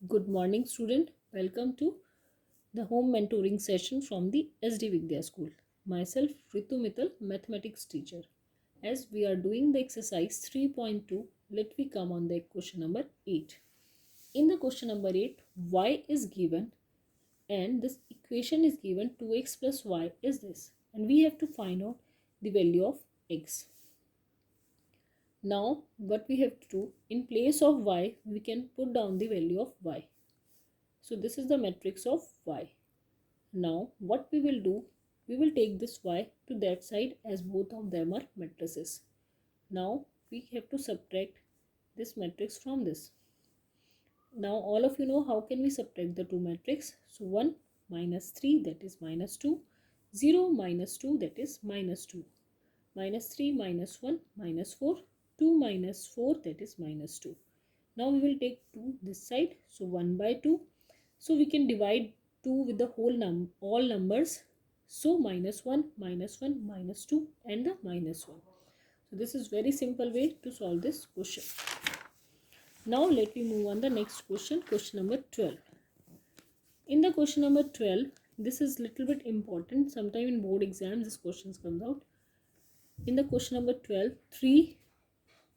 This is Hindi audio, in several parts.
Good morning, student. Welcome to the home mentoring session from the SD Vidya School. Myself, Ritu Mittal, mathematics teacher. As we are doing the exercise 3.2, let me come on the question number 8. In the question number 8, y is given and this equation is given 2x plus y is this. And we have to find out the value of x. Now, what we have to do, in place of y, we can put down the value of y. So this is the matrix of y. Now what we will do, we will take this y to that side as both of them are matrices. Now we have to subtract this matrix from this. Now all of you know how can we subtract the two matrix. So 1 minus 3 that is minus 2, 0 minus 2 that is minus 2, minus 3 minus 1 minus 4, 2 minus 4 that is minus 2. Now we will take 2 this side, so 1 by 2. So we can divide 2 with the all numbers. So minus 1, minus 1, minus 2 and the minus 1. So this is very simple way to solve this question. Now let me move on the next question, question number 12. In the question number 12, this is little bit important. Sometime in board exams this questions comes out. In the question number 12, 3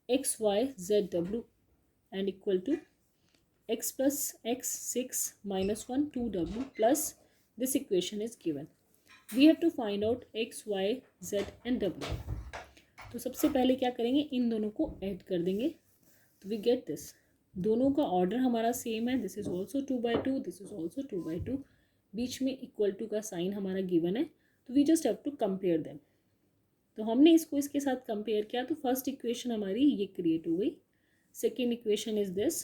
x, y, z, w and equal to x plus x 6 minus 1 2w plus this equation is given. We have to find out x, y, z and w. तो सबसे पहले क्या करेंगे, इन दोनों को ऐड कर देंगे तो वी गेट दिस. दोनों का ऑर्डर हमारा सेम है. This is also 2/2, this is also 2/2. बीच में इक्वल टू का साइन हमारा गिवन है तो we just have to compare them. तो हमने इसको इसके साथ कंपेयर किया तो फर्स्ट इक्वेशन हमारी ये क्रिएट हो गई. Second equation is this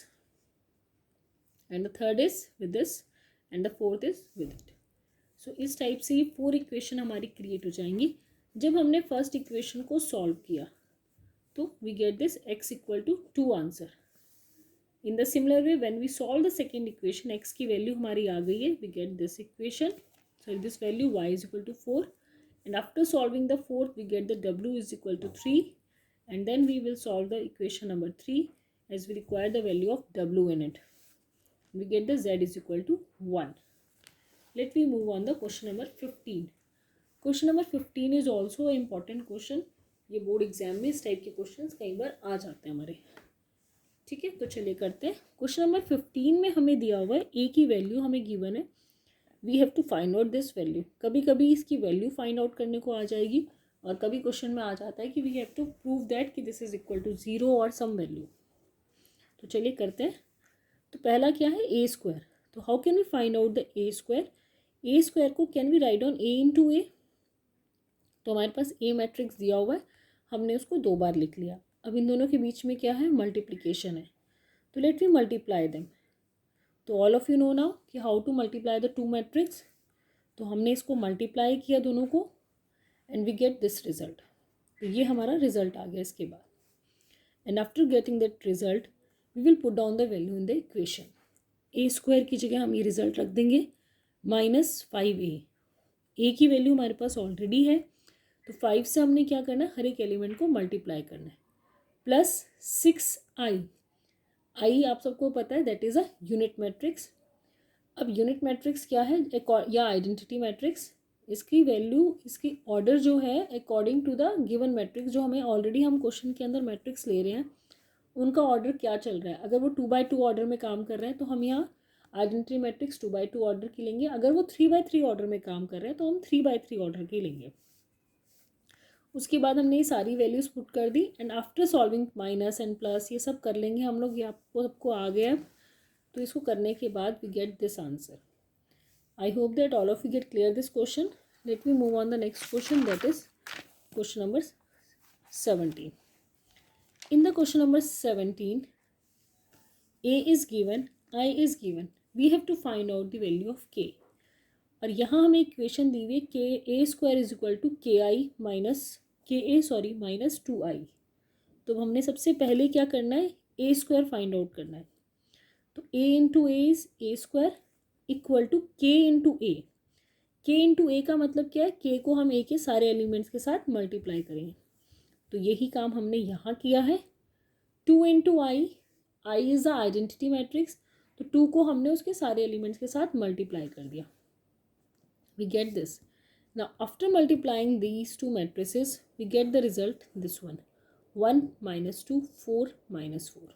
and the third is with this and the fourth is with it. So इस टाइप से ये 4 इक्वेशन हमारी क्रिएट हो जाएंगी. जब हमने फर्स्ट इक्वेशन को सॉल्व किया तो we get this x equal to 2 answer. In the similar way when we solve the second equation x की वैल्यू हमारी आ गई है. We get this equation, sorry this value y is equal to 4 and after solving the fourth we get the w is equal to 3 and then we will solve the equation number 3 as we require the value of w in it. We get the z is equal to 1. Let me move on the question number 15. Question number 15 is also an important question. ये बोर्ड एग्जाम में इस टाइप के क्वेश्चंस कई बार आ जाते हैं हमारे. ठीक है, तो चलिए करते हैं. क्वेश्चन नंबर 15 में हमें दिया हुआ है a की वैल्यू हमें गिवन है. We have to find out this value. कभी कभी इसकी वैल्यू फाइंड आउट करने को आ जाएगी और कभी क्वेश्चन में आ जाता है कि we have to prove that कि दिस इज इक्वल टू 0 और सम वैल्यू. तो चलिए करते हैं. तो पहला क्या है, ए स्क्वायर. तो how can we find out the A square. A square को can we write on A into A. तो हमारे पास ए मैट्रिक्स दिया हुआ है, हमने उसको 2 बार लिख लिया. अब इन दोनों के बीच में क्या है, मल्टीप्लिकेशन है. तो लेट वी मल्टीप्लाई देम. तो all of you know now कि how to multiply the two matrix. तो हमने इसको मल्टीप्लाई किया दोनों को and we get this result. तो ये हमारा रिजल्ट आ गया इसके बाद. And after getting that result we will put down the value in the equation. A square की जगह हम ये रिजल्ट रख देंगे -5a. ए की वैल्यू हमारे पास ऑलरेडी है तो 5 से हमने क्या करना है, हर एक एलिमेंट को मल्टीप्लाई करना है. Plus 6i. आई आप सबको पता है that is a unit matrix. अब यूनिट मैट्रिक्स क्या है या आइडेंटिटी मैट्रिक्स, इसकी वैल्यू इसकी ऑर्डर जो है according to the given matrix. जो हमें ऑलरेडी हम क्वेश्चन के अंदर मैट्रिक्स ले रहे हैं उनका ऑर्डर क्या चल रहा है. अगर वो 2/2 ऑर्डर में काम कर रहे हैं तो हम यहाँ आइडेंटिटी मैट्रिक्स 2/2 ऑर्डर की लेंगे. अगर वो 3/3 ऑर्डर में काम कर रहे हैं तो हम 3/3 ऑर्डर की लेंगे. उसके बाद हमने ये सारी वैल्यूज पुट कर दी and after solving minus and plus ये सब कर लेंगे हम लोग. ये आपको सबको आ गया. तो इसको करने के बाद we get this answer. I hope that all of you get clear this question. Let me move on the next question, that is question number 17. In the question number 17, a is given, I is given. We have to find out the value of k. और यहाँ हमें इक्वेशन दी हुई है के ए स्क्वायर इज इक्वल टू के आई माइनस 2i. तो हमने सबसे पहले क्या करना है, ए स्क्वायर फाइंड आउट करना है. तो a into A is A square equal to K into A. K into ए का मतलब क्या है, के को हम ए के सारे एलिमेंट्स के साथ मल्टीप्लाई करेंगे. तो यही काम हमने यहाँ किया है. 2 into I, I is the identity matrix. तो 2 को हमने उसके सारे एलिमेंट्स के साथ मल्टीप्लाई कर दिया. We get this. Now after multiplying these two matrices, we get the result this one. 1 minus 2, 4 minus 4.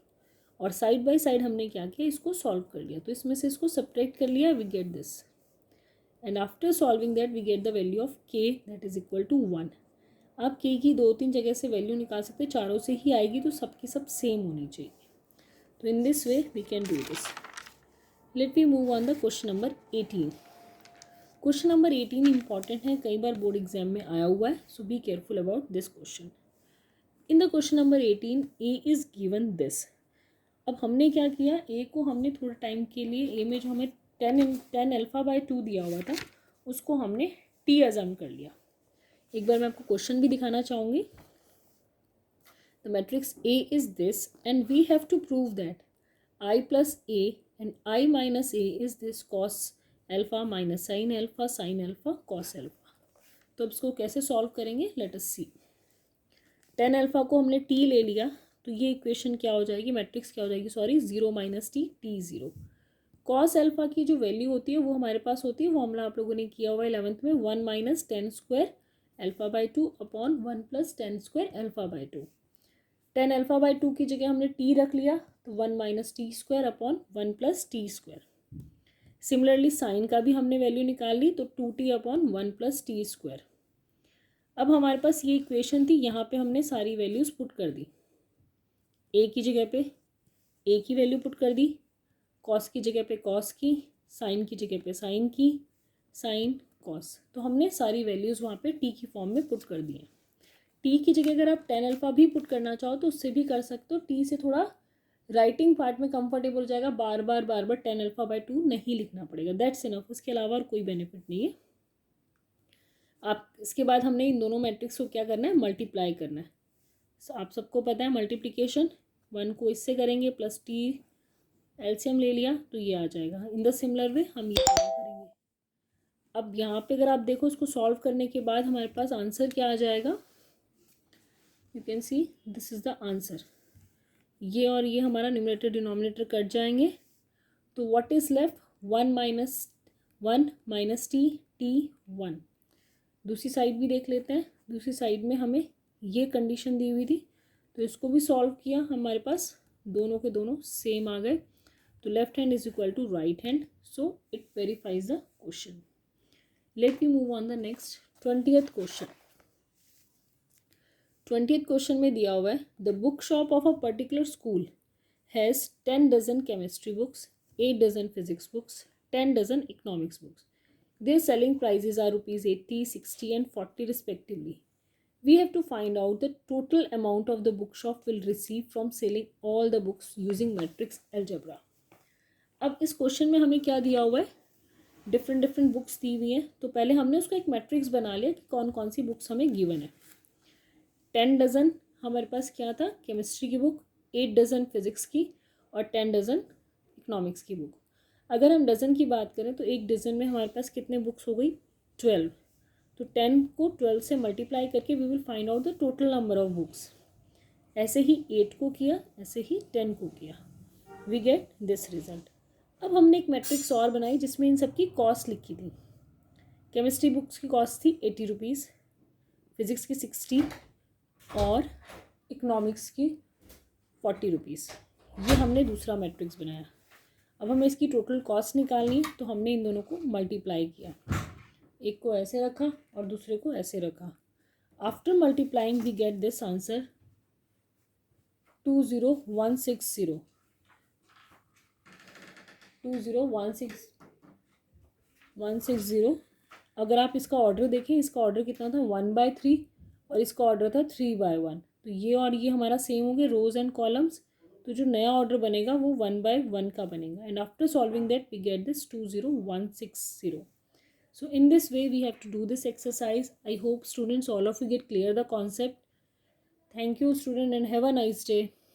और साइड बाई साइड हमने क्या किया, इसको सॉल्व कर लिया. तो इसमें से इसको सब्ट्रैक्ट कर लिया. We get this. And after solving that, we get the value of k, that is equal to 1. आप k की 2-3 जगह से वैल्यू निकाल सकते हैं, चारों से ही आएगी, तो सबकी सब सेम होनी चाहिए. तो in this way we can do this. Let me move on the question number 18. Question number 18 important है, कई बार बोर्ड एग्जाम में आया हुआ है. So be careful about this question. In the question number 18 A is given this. अब हमने क्या किया, ए को हमने थोड़ा टाइम के लिए, ए में जो हमें 10 अल्फा बाई 2 दिया हुआ था उसको हमने टी अजम कर लिया. एक बार मैं आपको क्वेश्चन भी दिखाना चाहूँगी. The matrix A is this and we have to prove that I plus A and I minus A is this cos alpha minus sine alpha cos alpha. तो अब इसको कैसे सॉल्व करेंगे, लेट अस सी. 10 अल्फा को हमने टी ले लिया, तो ये इक्वेशन क्या हो जाएगी, मैट्रिक्स क्या हो जाएगी, sorry, 0 minus T, T 0. Cos alpha की जो वैल्यू होती है वो हमारे पास होती है, फॉर्मूला आप लोगों ने किया हुआ है 11th में, 1 minus 10 square alpha by 2 upon 1 plus 10 square alpha by 2. 10 alpha by 2 की जगह हमने टी रख लिया, तो 1 minus T square upon 1 plus T square. Similarly sign का भी हमने वैल्यू निकाल ली, तो 2t upon 1 plus T square. अब हमारे पास ये इक्वेशन थी, यहाँ पे हमने सारी वैल्यूज़ पुट कर दी. ए की जगह पे ए की वैल्यू पुट कर दी, कॉस की जगह पे कॉस की, साइन की जगह पे साइन की, साइन कॉस. तो हमने सारी वैल्यूज़ वहाँ पे टी की फॉर्म में पुट कर दी हैं. टी की जगह अगर आप 10 अल्फा भी पुट करना चाहो तो उससे भी कर सकते हो. टी से थोड़ा राइटिंग पार्ट में कंफर्टेबल हो जाएगा, बार बार 10 अल्फा बाई 2 नहीं लिखना पड़ेगा. That's enough. उसके अलावा और कोई बेनिफिट नहीं है. आप इसके बाद हमने इन दोनों मैट्रिक्स को क्या करना है, मल्टीप्लाई करना है. आप सबको पता है मल्टीप्लिकेशन, 1 को इससे करेंगे प्लस टी एलसीएम ले लिया तो ये आ जाएगा. इन द सिमिलर वे हम ये करेंगे. अब यहाँ पे अगर आप देखो इसको सॉल्व करने के बाद हमारे पास आंसर क्या आ जाएगा, you can see this is the answer. ये और ये हमारा न्यूमरेटर डिनोमिनेटर कट जाएंगे, तो what is left, 1 minus T, T 1. दूसरी साइड भी देख लेते हैं. दूसरी साइड में हमें ये कंडीशन दी हुई थी, तो इसको भी सॉल्व किया, हमारे पास दोनों के दोनों सेम आ गए. तो left hand is equal to right hand, so it verifies the question. Let me move on the next 20th question. 20th question में दिया हुआ है, the book shop of a particular school has 10 dozen chemistry books, 8 dozen physics books, 10 dozen economics books. Their selling prices are rupees 80, 60 and 40 respectively. We have to find out the total amount of the bookshop will receive from selling all the books using matrix algebra. अब इस क्वेश्चन में हमें क्या दिया हुआ है, डिफरेंट बुक्स दी हुई हैं. तो पहले हमने उसका एक मैट्रिक्स बना लिया कि कौन कौन सी बुक्स हमें गिवन है. 10 डजन हमारे पास क्या था, केमिस्ट्री की बुक, 8 डजन फिजिक्स की और 10 डजन इकोनॉमिक्स की बुक. अगर हम डज़न की बात करें तो एक डज़न में हमारे पास कितने बुक्स हो गई, 12. तो 10 को 12 से मल्टीप्लाई करके we will find out the total number of books. ऐसे ही 8 को किया, ऐसे ही 10 को किया, वी गेट दिस रिजल्ट. अब हमने एक मैट्रिक्स और बनाई जिसमें इन सबकी कॉस्ट लिखी थी. केमिस्ट्री बुक्स की कॉस्ट थी 80 रुपीज़, फिज़िक्स की 60 और इकोनॉमिक्स की 40 रुपीज़. ये हमने दूसरा मैट्रिक्स बनाया. अब हमें इसकी टोटल कॉस्ट निकालनी है, तो हमने इन दोनों को मल्टीप्लाई किया. एक को ऐसे रखा और दूसरे को ऐसे रखा. After multiplying we get this answer 20160. 20160. अगर आप इसका ऑर्डर देखें, इसका ऑर्डर कितना था, 1/3 और इसका ऑर्डर था 3/1. तो ये और ये हमारा सेम हो गए, रोज एंड कॉलम्स. तो जो नया ऑर्डर बनेगा वो 1/1 का बनेगा. And after solving that we get this 20160. So in this way we have to do this exercise. I hope students, all of you get clear the concept. Thank you student and have a nice day.